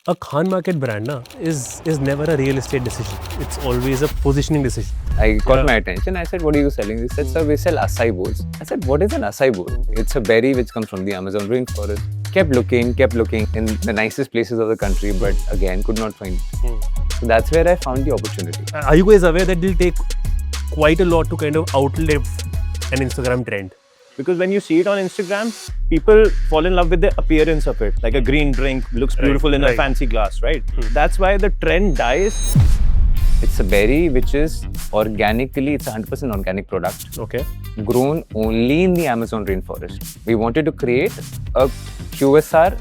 A Khan Market brand is never a real estate decision. It's always a positioning decision. I got my attention. I said, "What are you selling?" He said, "Sir, we sell acai bowls." I said, "What is an acai bowl?" It's a berry which comes from the Amazon rainforest. Kept looking in the nicest places of the country, but again could not find it. So that's where I found the opportunity. Are you guys aware that it'll take quite a lot to kind of outlive an Instagram trend? Because when you see it on Instagram, people fall in love with the appearance of it. Like a green drink looks beautiful in a fancy glass, right? That's why the trend dies. It's a berry which is organically, it's a 100% organic product. Okay. Grown only in the Amazon rainforest. We wanted to create a QSR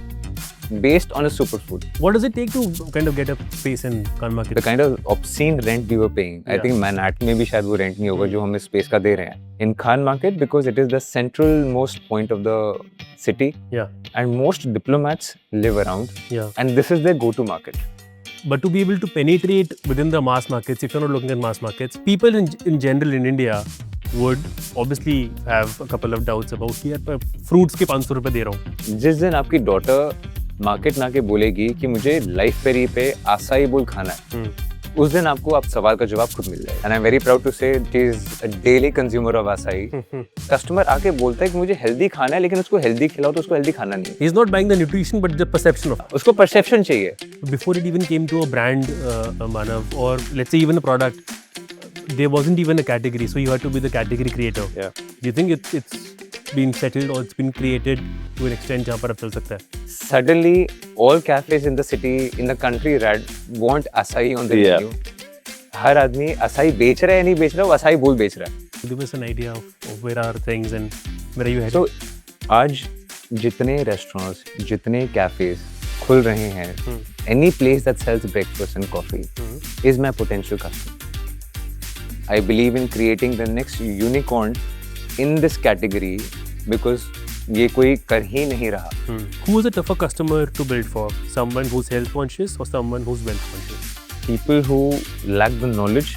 based on a superfood. What does it take to kind of get a space in Khan Market? The kind of obscene rent we were paying. I think Manhattan में भी शायद वो rent नहीं होगा जो हम इस space का दे रहे हैं. In Khan Market, because it is the central most point of the city. Yeah. And most diplomats live around. Yeah. And this is their go-to market. But to be able to penetrate within the mass markets, if you're not looking at mass markets, people in general in India would obviously have a couple of doubts about कि यार fruits के 500 रुपए दे रहा हूँ. जिस दिन आपकी daughter market ना के बोलेगी कि मुझे लाइफ पेरी पे आसाई बोल खाना है, उस दिन आपको आप सवाल का जवाब खुद मिल जाएगा. And I am very proud to say she is a daily consumer of आसाई. कस्टमर आके बोलता है कि मुझे हेल्दी खाना है, लेकिन उसको हेल्दी खिलाओ तो उसको हेल्दी खाना नहीं है. He's not buying the nutrition but the perception of it. उसको परसेप्शन चाहिए. Before it even came to a brand, Manav, or let's say even a product, there wasn't even a category, so you had to be the category creator. Yeah. Do you think it's been settled or it's been created to an extent जहाँ पर अब चल सकता है? Suddenly, all cafes in the city, in the country, want acai on the menu. हर आदमी acai बेच रहा है या नहीं बेच रहा है, वो acai बोल बेच रहा है. Give us an idea of where are things and where are you headed? So, आज जितने restaurants, जितने cafes खुल रहे हैं, any place that sells breakfast and coffee is my potential customer. I believe in creating the next unicorn in this category because ये कोई कर ही नहीं रहा. Who is a tougher customer to build for? Someone who's health conscious or someone who's wealth conscious? People who lack the knowledge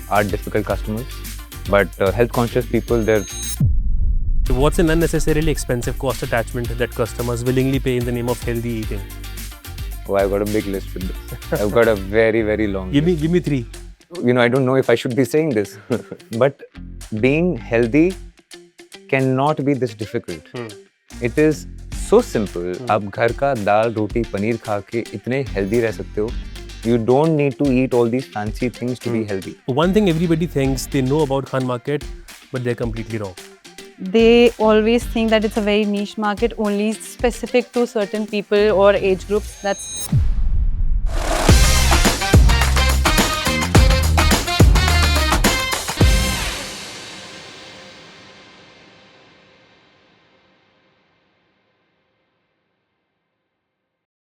are difficult customers, but health conscious people, they're... What's an unnecessarily expensive cost attachment that customers willingly pay in the name of healthy eating? Oh, I've got a big list with this. I've got a very, very long list. Give me 3. You know, I don't know if I should be saying this, but being healthy cannot be this difficult. It is so simple. आप घर का दाल रोटी पनीर खा के इतने healthy रह सकते हो. You don't need to eat all these fancy things to be healthy. One thing everybody thinks they know about Khan Market, but they're completely wrong. They always think that it's a very niche market, only specific to certain people or age groups. That's